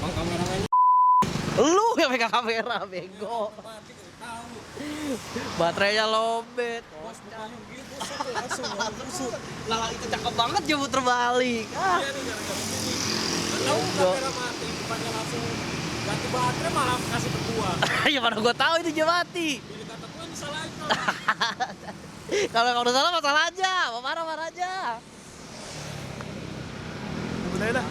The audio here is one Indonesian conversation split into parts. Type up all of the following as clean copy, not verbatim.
Bang kameramen. Lu yang pegang kamera, bego. Baterainya lobet. Bos bukannya gitu sih langsung shoot. Lah itu cakep banget dia muter balik. Ah. Iya nih gara-gara begini. Tahu kamera mati bukannya langsung ganti baterai malah kasih ke gua. Ya mana gua tahu itu dia mati. Jadi kata gua ini salah itu. Kalau udah salah masalah aja, mau marah-marah aja. Udah dah.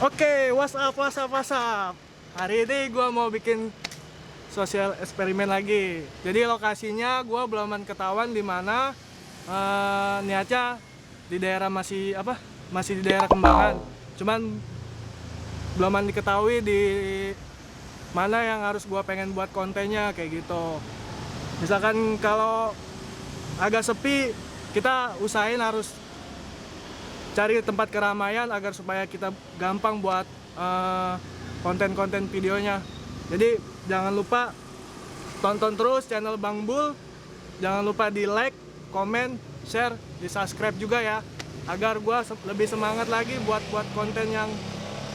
Oke, what's up? Hari ini gue mau bikin sosial eksperimen lagi. Jadi lokasinya gue belum ketahuan di mana. Niatnya di daerah masih di daerah Kembangan. Cuman belum diketahui di mana yang harus gue pengen buat kontennya kayak gitu. Misalkan kalau agak sepi, kita usahain harus cari tempat keramaian agar supaya kita gampang buat konten-konten videonya. Jadi jangan lupa tonton terus channel Bang Bul. Jangan lupa di like, komen, share, di subscribe juga ya, agar gua lebih semangat lagi buat konten yang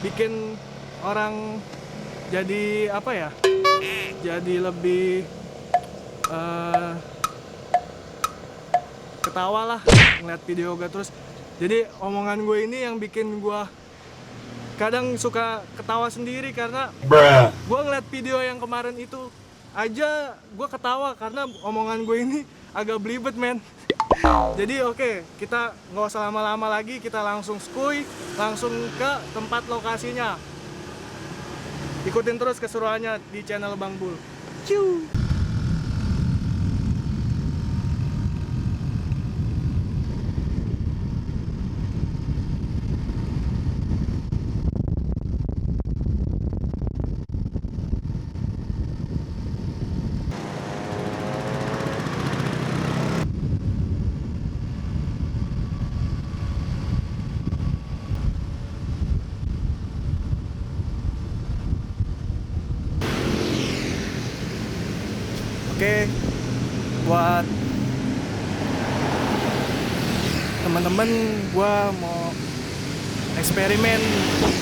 bikin orang jadi jadi lebih ketawa lah ngeliat video gue terus. Jadi omongan gue ini yang bikin gue kadang suka ketawa sendiri karena gue ngeliat video yang kemarin itu aja gue ketawa karena omongan gue ini agak belibet men. Jadi oke, kita nggak usah lama-lama lagi, kita langsung skuy, langsung ke tempat lokasinya. Ikutin terus keseruannya di channel Bang Bul. Ciu. Oke, buat teman-teman, gua mau eksperimen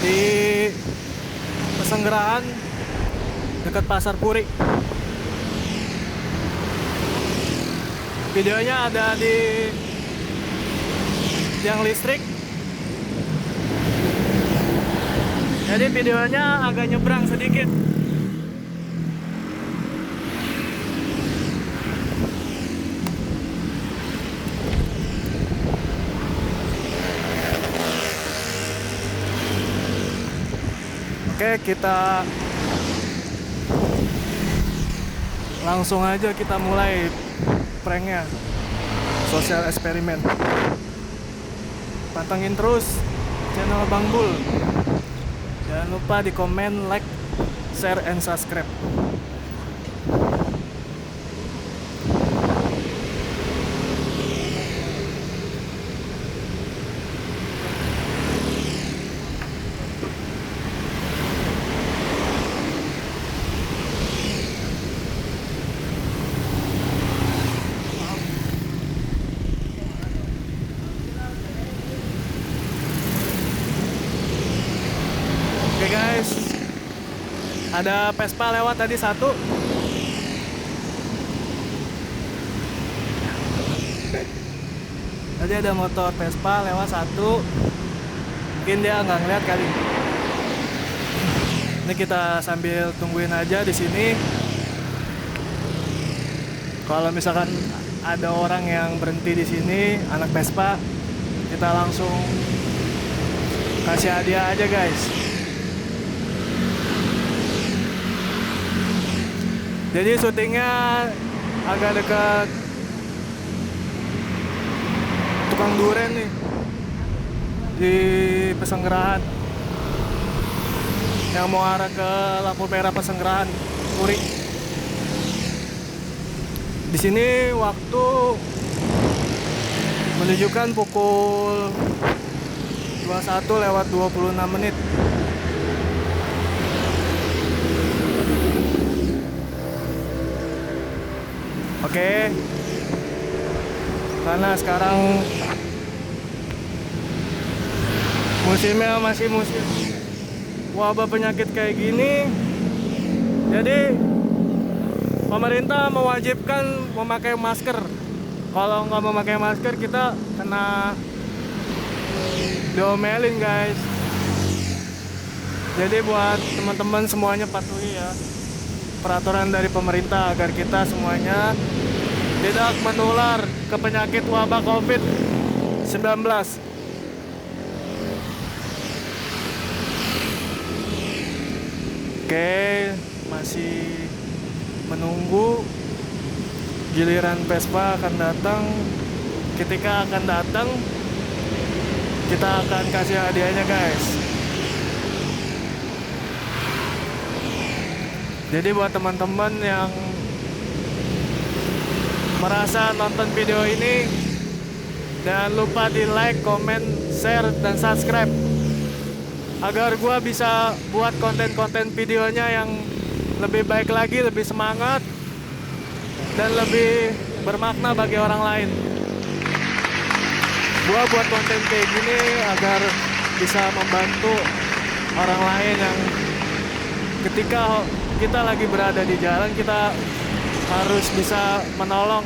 di Pesanggerahan dekat Pasar Puri. Videonya ada di tiang listrik. Jadi videonya agak nyebrang sedikit. Oke, kita langsung aja kita mulai pranknya, sosial eksperimen. Pantengin terus channel Bang Bul. Jangan lupa di komen, like, share, and subscribe. Oke guys, ada Vespa lewat tadi satu. Tadi ada motor Vespa lewat satu. Mungkin dia nggak ngeliat kali. Ini kita sambil tungguin aja di sini. Kalau misalkan ada orang yang berhenti di sini, anak Vespa, kita langsung kasih hadiah aja guys. Jadi syutingnya agak dekat tukang duren nih di Pesanggerahan yang mau arah ke lampu merah Pesanggerahan Puri. Di sini waktu menunjukkan pukul 21:26. Oke, karena sekarang musimnya masih musim wabah penyakit kayak gini. Jadi pemerintah mewajibkan memakai masker. Kalau nggak memakai masker kita kena diomelin guys. Jadi buat teman-teman semuanya patuhi ya peraturan dari pemerintah agar kita semuanya tidak menular ke penyakit wabah COVID-19. Oke, masih menunggu giliran Vespa akan datang. Ketika akan datang, kita akan kasih hadiahnya guys. Jadi buat teman-teman yang merasa nonton video ini, jangan lupa di like, comment, share, dan subscribe agar gua bisa buat konten-konten videonya yang lebih baik lagi, lebih semangat, dan lebih bermakna bagi orang lain. Gua buat konten kayak gini agar bisa membantu orang lain yang ketika kita lagi berada di jalan, kita harus bisa menolong.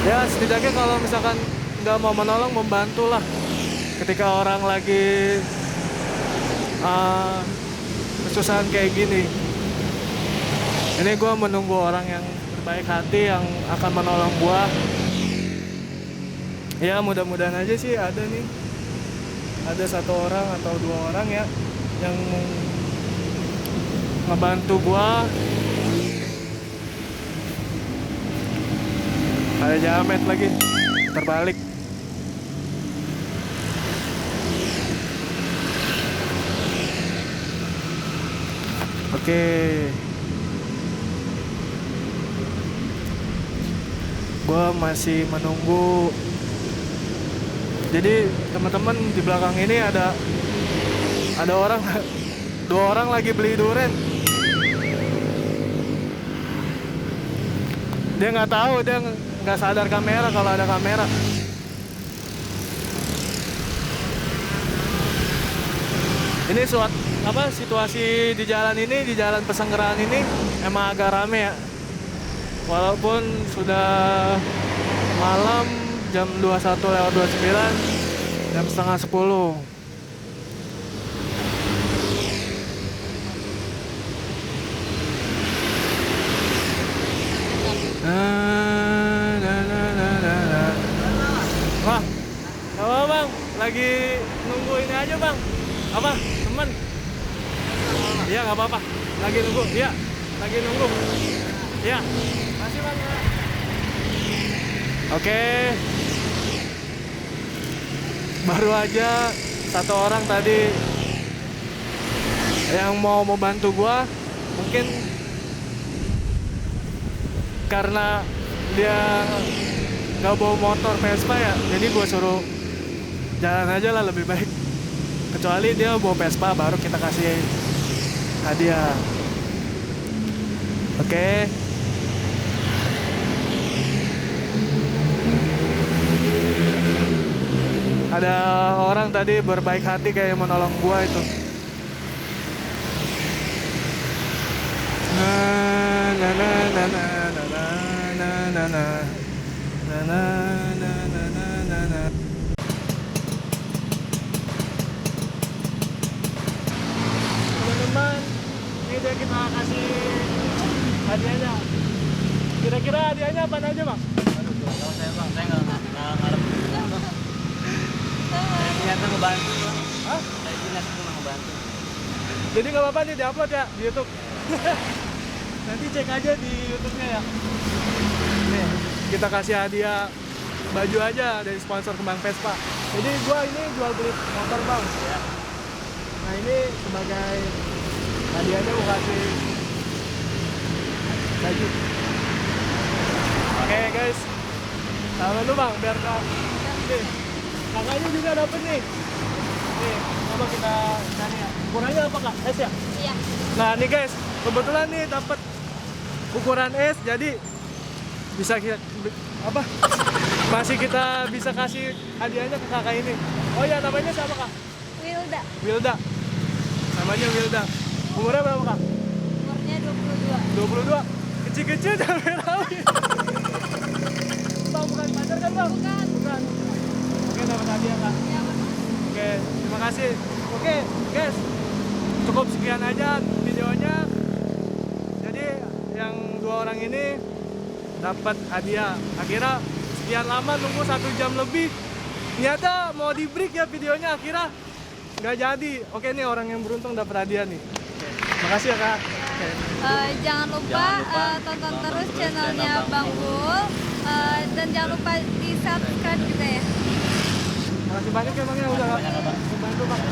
Ya setidaknya kalau misalkan nggak mau menolong, membantulah ketika orang lagi kesusahan kayak gini. Ini gue menunggu orang yang berbaik hati yang akan menolong gue. Ya mudah-mudahan aja sih ada nih, ada 1 orang atau 2 orang ya yang ngebantu gue. Ada jamet lagi terbalik. Oke. Gua masih menunggu. Jadi teman-teman di belakang ini ada orang 2 orang lagi beli durian. Dia nggak tahu, dia nggak sadar kamera kalau ada kamera. Ini situasi di jalan ini, di jalan Pesanggerahan ini emang agak rame ya. Walaupun sudah malam jam 21:29, jam setengah 10. Wah, gak apa bang, lagi nunggu ini aja bang. Apa, teman? Iya gak apa-apa, lagi nunggu, iya, lagi nunggu. Iya, masih bang. Oke. Baru aja 1 orang tadi yang mau bantu gua, mungkin karena dia nggak bawa motor Vespa ya, jadi gue suruh jalan aja lah lebih baik. Kecuali dia bawa Vespa, baru kita kasih hadiah. Oke. Ada orang tadi berbaik hati kayak menolong gue itu. Teman-teman, ini dia kita kasih hadiahnya. Kira-kira hadiahnya apa aja bang? Kalau saya bang, saya nggak ngarep. Saya niatnya ngebantu bang. Hah? Saya niatnya cuma ngebantu. Jadi nggak apa-apa nih diupload ya di YouTube. Nanti cek aja di YouTube-nya ya. Nih, kita kasih hadiah baju aja dari sponsor Kembang Vespa. Jadi gua ini jual beli motor bang. Ya. Nah ini sebagai hadiahnya gua kasih baju. Oke guys, sama lu bang biar kak. Nih, kakaknya juga dapet nih. Nih, coba kita cari ya. Ukurannya apa kak? S ya? Iya. Nah nih guys, kebetulan nih dapat ukuran S, jadi bisa kita apa? masih kita bisa kasih hadiahnya ke kakak ini. Oh ya, namanya siapa kak? Wilda, Wilda. Namanya Wilda. Umurnya berapa kak? umurnya 22. 22. Kecil-kecil jangan rawi. Bang, bukan pacar kan bang? Bukan. Oke, dapat hadiah kak. Ya, Oke, terima kasih. Oke, guys, cukup sekian aja videonya. Jadi yang 2 orang ini dapat hadiah. Akhirnya sekian lama nunggu 1 jam lebih. Ternyata mau di break ya videonya, akhirnya nggak jadi. Oke, nih orang yang beruntung dapat hadiah nih. Makasih ya kak. Oke. jangan lupa, tonton terus channelnya Bang Bul, dan jangan lupa di subscribe juga ya. Makasih banyak ya bang ya udah bantu bang.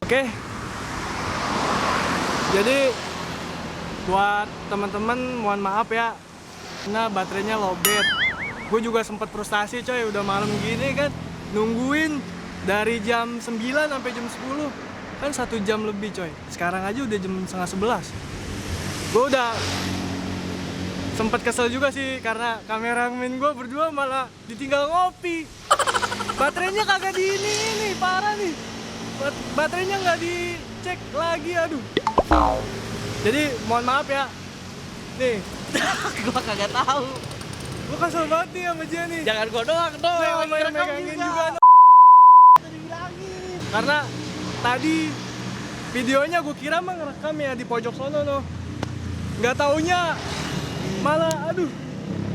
Oke, jadi buat teman-teman mohon maaf ya, karena baterainya lowbat. Gue juga sempat frustasi coy, udah malam gini kan, nungguin dari jam 9 sampai jam 10, kan 1 jam lebih coy. Sekarang aja udah jam setengah 11. Gue udah sempat kesel juga sih, karena kameramen gue berdua malah ditinggal ngopi. Baterainya kagak di ini parah nih. Baterainya nggak dicek lagi, aduh. Jadi mohon maaf ya. Nih, Gua kagak tahu. gua kesel banget nih sama dia nih. Jangan gua doang dong. Nih, Lagi rekam megangin juga. Tadi bilangin. Karena tadi videonya gue kira mah ngerekam ya di pojok sono no. Nggak taunya malah aduh.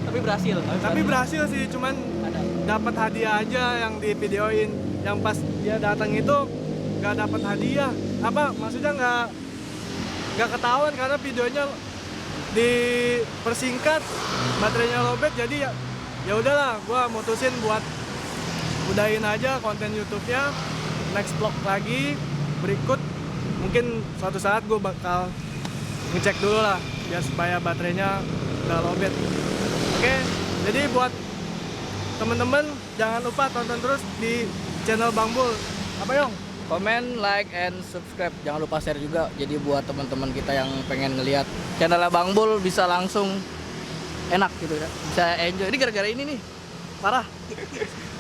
Tapi berhasil. Tapi berhasil sih, cuman dapat hadiah aja yang di videoin. Yang pas dia datang itu nggak dapat hadiah. Apa maksudnya nggak ketahuan karena videonya dipersingkat, baterainya lowbat. Jadi ya udahlah, gua mutusin buat udahin aja konten YouTube-nya. Next vlog lagi berikut, mungkin suatu saat gue bakal ngecek dulu lah biar supaya baterainya nggak lowbat. Oke, jadi buat temen-temen jangan lupa tonton terus di channel Bang Bul. Apa Yong? Komen, like, and subscribe. Jangan lupa share juga. Jadi buat teman-teman kita yang pengen ngelihat channelnya Bang Bul bisa langsung enak gitu ya. Bisa enjoy. Ini gara-gara ini nih. Parah.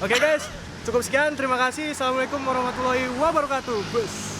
Oke guys, cukup sekian. Terima kasih. Assalamualaikum warahmatullahi wabarakatuh. Bus.